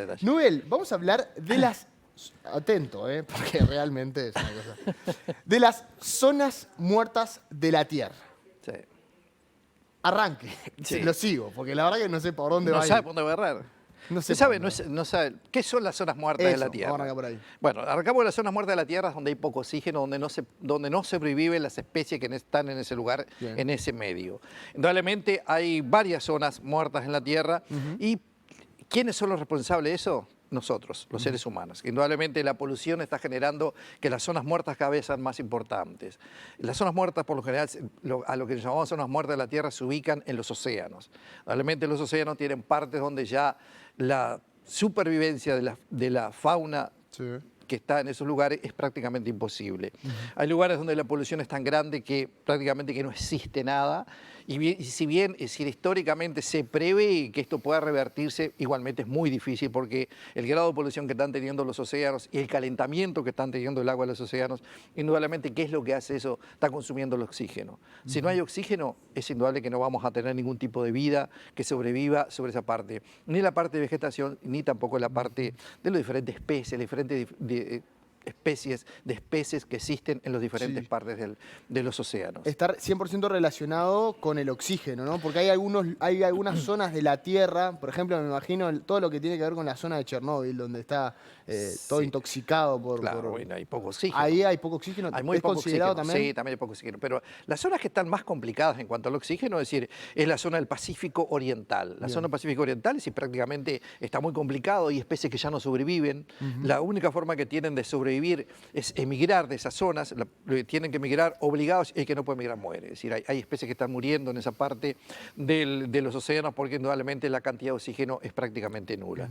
detalle. Nubel, vamos a hablar de las... Atento, porque realmente es una cosa. De las zonas muertas de la Tierra. Sí. Arranque, Sí. lo sigo, porque la verdad que no sé por dónde va No a sabe ir. por dónde agarrar. No sé ¿Usted sabe, por dónde va. no sabe qué son las zonas muertas de la Eso, Tierra? vamos a arrancar por ahí. Bueno, arrancamos de las zonas muertas de la Tierra donde hay poco oxígeno, donde no sobreviven las especies que están en ese lugar, Bien. en ese medio. Indudablemente hay varias zonas muertas en la Tierra y ¿quiénes son los responsables de eso? Nosotros, los seres humanos. Indudablemente la polución está generando que las zonas muertas cada vez sean más importantes. Las zonas muertas, por lo general, a lo que llamamos zonas muertas de la Tierra, se ubican en los océanos. Indudablemente los océanos tienen partes donde ya la supervivencia de la fauna Sí. que está en esos lugares es prácticamente imposible. Hay lugares donde la polución es tan grande que prácticamente que no existe nada y si bien es decir, históricamente se prevé que esto pueda revertirse, igualmente es muy difícil porque el grado de polución que están teniendo los océanos y el calentamiento que están teniendo el agua de los océanos, indudablemente, ¿qué es lo que hace eso? Está consumiendo el oxígeno. Si no hay oxígeno, es indudable que no vamos a tener ningún tipo de vida que sobreviva sobre esa parte, ni la parte de vegetación, ni tampoco la parte de las diferentes especies, las diferentes especies de especies que existen en las diferentes partes de los océanos. Estar 100% relacionado con el oxígeno, ¿no? Porque hay algunas zonas de la Tierra, por ejemplo, me imagino todo lo que tiene que ver con la zona de Chernóbil, donde está todo Sí. intoxicado por... Claro, bueno, hay poco oxígeno. Ahí hay poco oxígeno. Hay muy ¿Es poco considerado oxígeno. también? Sí, también hay poco oxígeno. Pero las zonas que están más complicadas en cuanto al oxígeno, es decir, es la zona del Pacífico Oriental. La zona del Pacífico Oriental, sí, prácticamente está muy complicado, hay especies que ya no sobreviven. La única forma que tienen de sobrevivir es emigrar de esas zonas, tienen que emigrar obligados y el que no puede emigrar muere. Es decir, hay especies que están muriendo en esa parte de los océanos porque indudablemente la cantidad de oxígeno es prácticamente nula.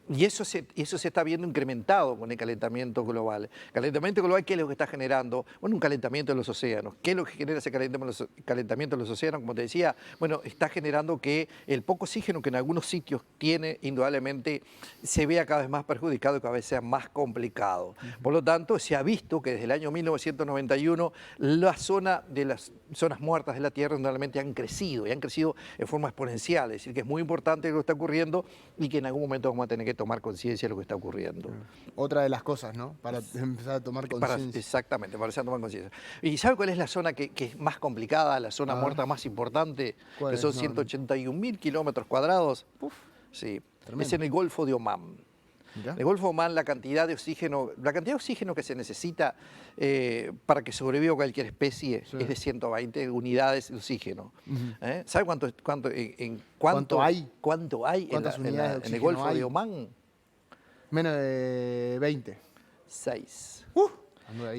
Y eso se está viendo incrementado con el calentamiento global. El calentamiento global, ¿qué es lo que está generando? Bueno, un calentamiento de los océanos. ¿Qué es lo que genera ese calentamiento de los océanos? Como te decía, bueno, está generando que el poco oxígeno que en algunos sitios tiene, indudablemente, se vea cada vez más perjudicado y cada vez sea más complicado. Por lo tanto, se ha visto que desde el año 1991 la zona de las zonas muertas de la Tierra indudablemente han crecido y han crecido en forma exponencial. Es decir, que es muy importante lo que está ocurriendo y que en algún momento vamos a tener que tomar conciencia de lo que está ocurriendo. Otra de las cosas, ¿no? Para empezar a tomar conciencia. Exactamente, para empezar a tomar conciencia. ¿Y sabe cuál es la zona que es más complicada, la zona muerta más importante? ¿Cuál Que es? son No, 181.000 kilómetros cuadrados. Sí, Tremendo. es en el Golfo de Omán. Mirá. En el Golfo de Omán la cantidad de oxígeno que se necesita para que sobreviva cualquier especie es de 120 unidades de oxígeno. ¿Sabe cuánto hay ¿Cuántas unidades de en el oxígeno Golfo hay? de Omán? Menos de 20. 6. Sí,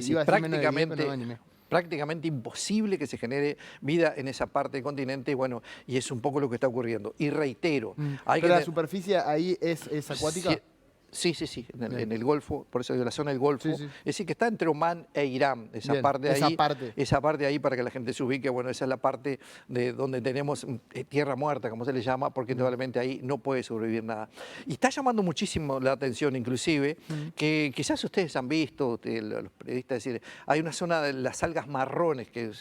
Sí, iba a decir menos de 10, pero no me animé. prácticamente imposible que se genere vida en esa parte del continente, bueno, y es un poco lo que está ocurriendo. Y reitero, hay Pero que la superficie ahí es acuática. Sí, en el Golfo, por eso digo la zona del Golfo, Sí, sí. es decir, que está entre Omán e Irán, esa Bien, parte de esa ahí, parte. esa parte de ahí para que la gente se ubique, bueno, esa es la parte de donde tenemos tierra muerta, como se le llama, porque indudablemente ahí no puede sobrevivir nada. Y está llamando muchísimo la atención, inclusive, que quizás ustedes han visto, los periodistas, es decir, hay una zona de las algas marrones que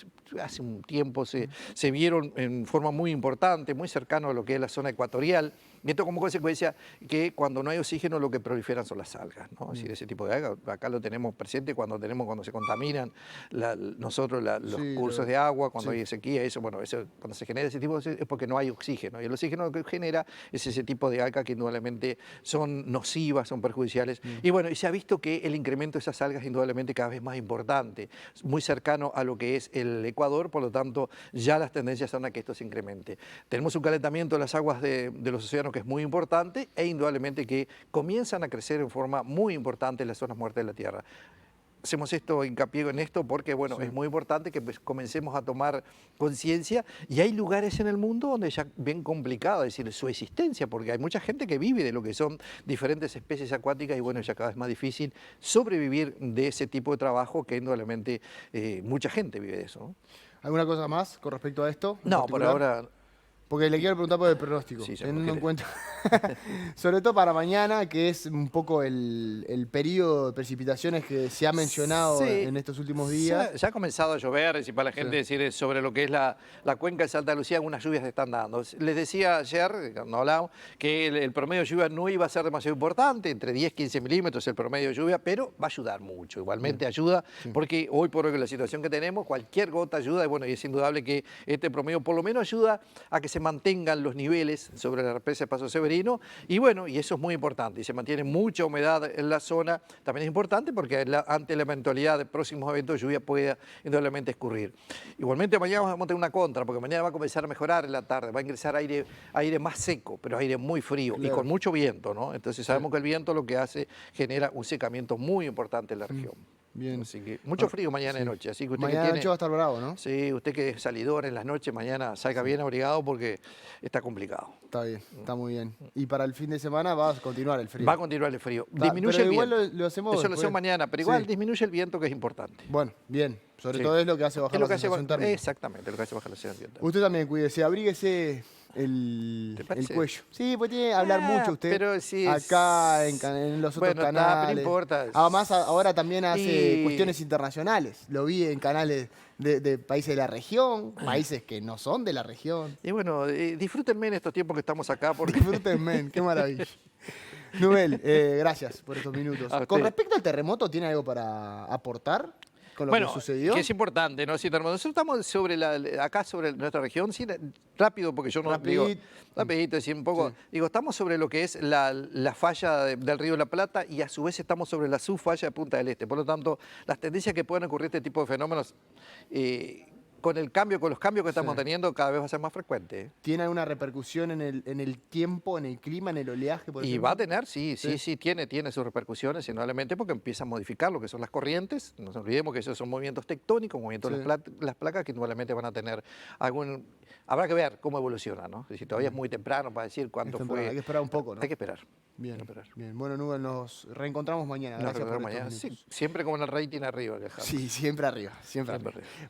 hace un tiempo se vieron en forma muy importante, muy cercano a lo que es la zona ecuatorial, y esto como consecuencia que cuando no hay oxígeno lo que proliferan son las algas, ¿no? Es decir, ese tipo de algas, acá lo tenemos presente cuando se contaminan los cursos de agua, cuando hay sequía, eso, bueno, cuando se genera ese tipo es porque no hay oxígeno, y el oxígeno lo que genera es ese tipo de algas que indudablemente son nocivas, son perjudiciales, y bueno, y se ha visto que el incremento de esas algas indudablemente cada vez más importante, muy cercano a lo que es el Ecuador, por lo tanto ya las tendencias son a que esto se incremente. Tenemos un calentamiento de las aguas de los océanos que es muy importante e indudablemente que comienzan a crecer en forma muy importante en las zonas muertas de la Tierra. Hacemos hincapié en esto porque, bueno, es muy importante que comencemos a tomar conciencia y hay lugares en el mundo donde ya bien complicado, es decir, su existencia, porque hay mucha gente que vive de lo que son diferentes especies acuáticas y, bueno, ya cada vez más difícil sobrevivir de ese tipo de trabajo que indudablemente mucha gente vive de eso, ¿no? ¿Alguna cosa más con respecto a esto? No, por ahora Porque le quiero preguntar por el pronóstico, Sí, teniendo en cuenta, sobre todo para mañana, que es un poco el periodo de precipitaciones que se ha mencionado Sí, en estos últimos días. ya ha comenzado a llover, y para la gente Sí. decir sobre lo que es la cuenca de Santa Lucía, algunas lluvias se están dando. Les decía ayer, cuando hablamos, que el promedio de lluvia no iba a ser demasiado importante, entre 10 y 15 milímetros el promedio de lluvia, pero va a ayudar mucho, igualmente ayuda, porque hoy por hoy con la situación que tenemos, cualquier gota ayuda, y bueno, y es indudable que este promedio por lo menos ayuda a que se mantengan los niveles sobre la represa de Paso Severino, y bueno, y eso es muy importante, y se mantiene mucha humedad en la zona, también es importante porque ante la eventualidad de próximos eventos de lluvia puede indudablemente escurrir. Igualmente mañana vamos a tener una contra, porque mañana va a comenzar a mejorar en la tarde, va a ingresar aire más seco, pero aire muy frío, y Claro. con mucho viento, ¿no? Entonces sabemos que el viento lo que hace, genera un secamiento muy importante en la región. Bien. Así que mucho frío mañana de noche, así que usted Mañana que noche tiene... va a estar bravo, ¿no? Sí, usted que es salidor en las noches, mañana salga bien abrigado porque está complicado. Está bien, está muy bien. Y para el fin de semana va a continuar el frío. Va a continuar el frío. Ta- Disminuye pero el igual viento. lo hacemos Eso lo después. hacemos mañana, pero igual Sí. disminuye el viento, que es importante. Bueno, bien. Sobre Sí. todo es lo que hace bajar Es lo la que hace sensación térmica. exactamente, lo que hace bajar la sensación térmica. Usted también cuídese, abríguese el ¿Te parece? cuello. Sí, pues tiene que hablar mucho usted. pero sí acá en los otros bueno, está, canales. pero no importa. Además, ahora también hace Y- cuestiones internacionales. Lo vi en canales de países de la región, países que no son de la región. Y bueno, disfrútenme en estos tiempos que estamos acá porque... Disfruten, men, qué maravilla. Nubel, gracias por estos minutos. A Con usted. respecto al terremoto, ¿tiene algo para aportar con lo que sucedió? que es importante, ¿no? Sí, nosotros estamos acá sobre nuestra región, sí, rápido, porque yo no digo, rapidito, sí, un poco, digo, estamos sobre lo que es la falla del Río de la Plata y a su vez estamos sobre la subfalla de Punta del Este. Por lo tanto, las tendencias que pueden ocurrir este tipo de fenómenos, con los cambios que estamos teniendo, cada vez va a ser más frecuente, ¿eh? ¿Tiene alguna repercusión en el tiempo, en el clima, en el oleaje, por Y ejemplo? va a tener, sí, tiene sus repercusiones, indudablemente, porque empieza a modificar lo que son las corrientes. No nos olvidemos que esos son movimientos tectónicos, movimientos de las placas, que indudablemente van a tener algún... Habrá que ver cómo evoluciona, ¿no? Es decir, todavía es muy temprano para decir cuánto fue... Hay que esperar un poco, ¿no? Hay que esperar. Bien, Hay que esperar. bien. Bueno, Nubel, nos reencontramos mañana. Nos Gracias por vemos estos mañana. Sí, minutos. siempre con el rating arriba, Alejandro. Sí, siempre arriba, siempre arriba. Siempre arriba.